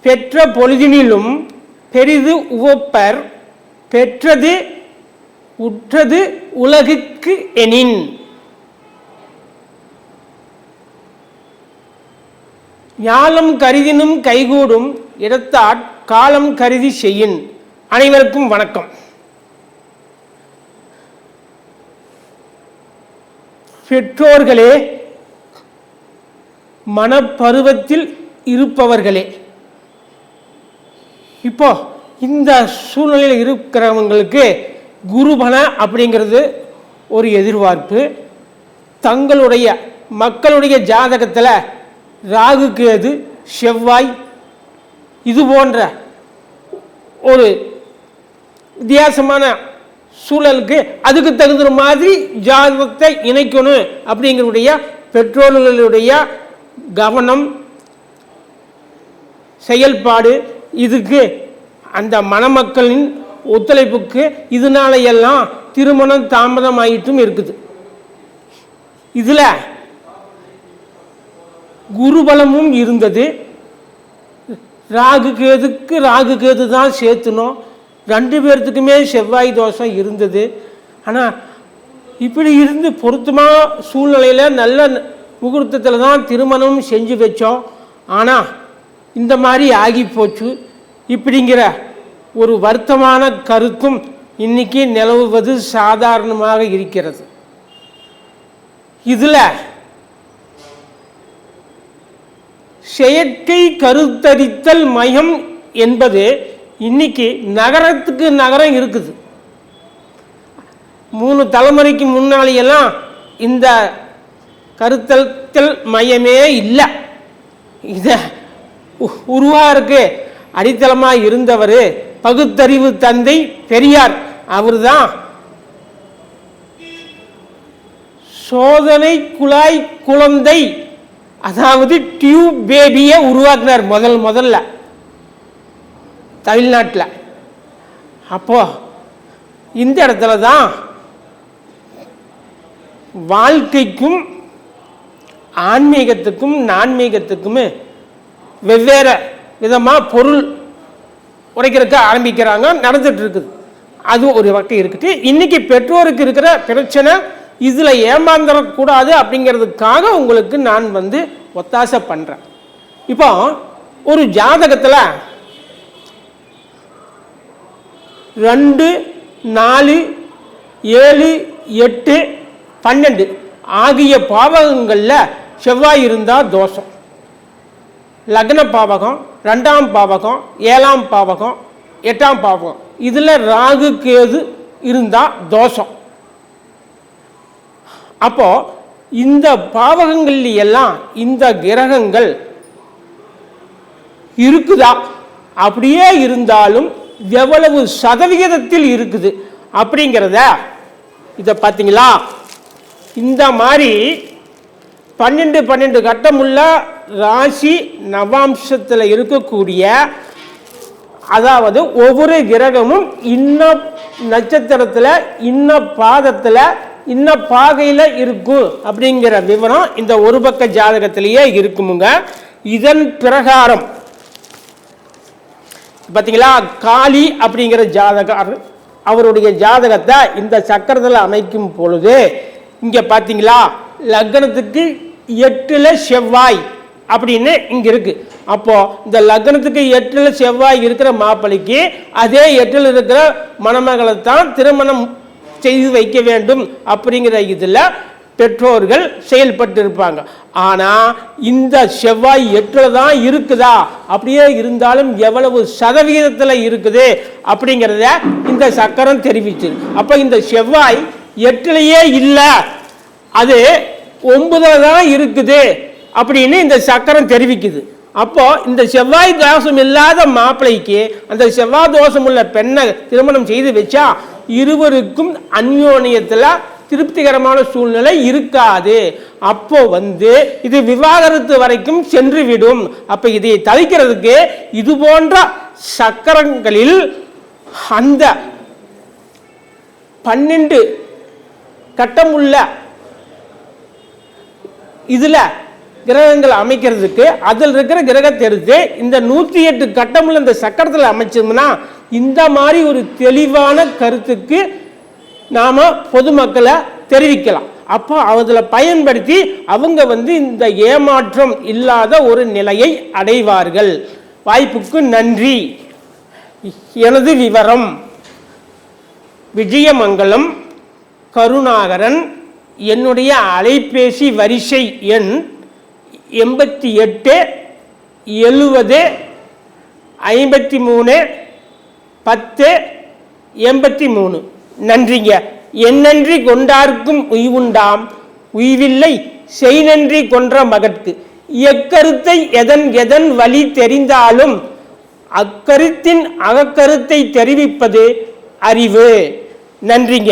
பெற்ற பொழுதினிலும் பெரிது உவப்பர் பெற்றது உற்றது உலகுக்கு எனின். ஞாலம் கருதினும் கைகூடும் இடத்தாற் காலம் கருதி செய்யின். அனைவருக்கும் வணக்கம். பெற்றோர்களே, மனப்பருவத்தில் இருப்பவர்களே, இப்போ இந்த சூழ்நிலையில் இருக்கிறவங்களுக்கு குருபல அப்படிங்கிறது ஒரு எதிர்பார்ப்பு. தங்களுடைய மக்களுடைய ஜாதகத்தில் ராகு கேது செவ்வாய் இது போன்ற ஒரு வித்தியாசமான சூழலுக்கு அதுக்கு தகுந்த மாதிரி ஜாதகத்தை இணைக்கணும் அப்படிங்கிறதுடைய பெற்றோர்களுடைய கவனம் செயல்பாடு, இதுக்கு அந்த மணமக்களின் ஒத்துழைப்புக்கு இதனால எல்லாம் திருமணம் தாமதமாயிட்டும் இருக்குது. இதுல குருபலமும் இருந்தது. ராகு கேது தான் சேர்த்துனோம். 2 பேர்த்துக்குமே செவ்வாய் தோஷம் இருந்தது. ஆனால் இப்படி இருந்து பொருத்தமாக சூழ்நிலையில் நல்ல முகூர்த்தத்தில் தான் திருமணம் செஞ்சு வச்சோம். ஆனால் இந்த மாதிரி ஆகி போச்சு இப்படிங்கிற ஒரு வருத்தமான கருத்தும் இன்னைக்கு நிலவுவது சாதாரணமாக இருக்கிறது. இதில் செயற்கை கருத்தரித்தல் மையம் என்பது இன்னைக்கு நகரத்துக்கு நகரம் இருக்குது. 3 தலைமுறைக்கு முன்னாடியெல்லாம் இந்த கருத்தரித்தல் மையமே இல்லை. இத உருவாருக்கு அடித்தளமாக இருந்தவர் பகுத்தறிவு தந்தை பெரியார். அவர் தான் சோதனை குழாய் குழந்தை, அதாவது டியூப் பேபியை உருவாக்கினார் முதல்ல தமிழ்நாட்டில். அப்போ இந்த இடத்துல தான் வாழ்க்கைக்கும் ஆன்மீகத்துக்கும் நான்மீகத்துக்கும் வெவ்வேறு விதமாக பொருள் உடைக்கிறதுக்கு ஆரம்பிக்கிறாங்க, நடந்துட்டு இருக்குது. அது ஒரு வகை இருக்குது. இன்னைக்கு பெற்றோருக்கு இருக்கிற பிரச்சனை இதில் ஏமாந்துடக்கூடாது அப்படிங்கிறதுக்காக உங்களுக்கு நான் ஒத்தாசை பண்ணுறேன். இப்போ ஒரு ஜாதகத்தில் 2, 4, 7, 8, 12 ஆகிய பாவகங்களில் செவ்வாய் இருந்தால் தோஷம். லக்ன பாவகம், 2ஆம் பாவகம், 7ஆம் பாவகம், 8ஆம் பாவகம் இதில் ராகு கேது இருந்தால் தோஷம். அப்போ இந்த பாவகங்கள் எல்லாம் இந்த கிரகங்கள் இருக்குதா, அப்படியே இருந்தாலும் எவ்வளவு சதவிகிதத்தில் இருக்குது அப்படிங்கிறத இதை பார்த்தீங்களா? இந்த மாதிரி 12 கட்டமுள்ள ராசி நவாம்சத்தில் இருக்கக்கூடிய, அதாவது ஒவ்வொரு கிரகமும் இன்ன நட்சத்திரத்தில் இன்ன பாதத்தில் இன்ன பாகையில் இருக்கும் அப்படிங்கிற விவரம் இந்த ஒரு பக்க ஜாதகத்திலேயே இருக்குமுங்க. இதன் பிரகாரம் பார்த்தீங்களா, காளி அப்படிங்கிற ஜாதகர் அவருடைய ஜாதகத்தை இந்த சக்கரத்தில் அமைக்கும் பொழுது இங்கே பார்த்தீங்களா, லக்னத்துக்கு 8ல் செவ்வாய் அப்படின்னு இங்கே இருக்கு. அப்போ இந்த லக்னத்துக்கு 8ல் செவ்வாய் இருக்கிற மாப்பிளைக்கு அதே 8ல் இருக்கிற மணமகளை தான் திருமணம் செய்து வைக்க வேண்டும் அப்படிங்கிற இதில் பெற்றோர்கள் செயல்பட்டு இருப்பாங்க. ஆனால் இந்த செவ்வாய் 8ல் தான் இருக்குதா, அப்படியே இருந்தாலும் எவ்வளவு சதவிகிதத்தில் இருக்குது அப்படிங்கிறத இந்த சக்கரம் தெரிவிச்சு. அப்போ இந்த செவ்வாய் 8லேயே இல்லை, அது 9ல் தான் இருக்குது அப்படின்னு இந்த சக்கரம் தெரிவிக்குது. அப்போ இந்த செவ்வாய் தோஷம் இல்லாத மாப்பிள்ளைக்கு அந்த செவ்வாய் தோஷம் உள்ள பெண்ணை திருமணம் செய்து வச்சா இருவருக்கும் அந்யோன்யத்தில் திருப்திகரமான சூழ்நிலை இருக்காது. அப்போ இது விவாகரத்து வரைக்கும் சென்று விடும். அப்ப இதை தவிர்க்கிறதுக்கு இது போன்ற சக்கரங்களில் அந்த 12 கட்டம் உள்ள இதுல கிரகங்கள் அமைக்கிறதுக்கு அதில் இருக்கிற கிரகத்தை எடுத்து இந்த 108 கட்டமுள்ள இந்த சக்கரத்தில் அமைச்சோம்னா இந்த மாதிரி ஒரு தெளிவான கருத்துக்கு நாம பொதுமக்களை தெரிவிக்கலாம். அப்போ அதில் பயன்படுத்தி அவங்க இந்த ஏமாற்றம் இல்லாத ஒரு நிலையை அடைவார்கள். வாய்ப்புக்கு நன்றி. எனது விவரம்: விஜயமங்கலம், கருணாகரன். என்னுடைய அலைபேசி வரிசை எண் 88 70 53 10 83. நன்றிங்க. என்னன்றி கொண்டார்க்கும் உய்வுண்டாம், உய்வில்லை செய் நன்றி கொன்ற மகற்கு. எக்கருத்தை எதன் வழி தெரிந்தாலும் அக்கருத்தின் அகக்கருத்தை தெரிவிப்பது அறிவு. நன்றிங்க.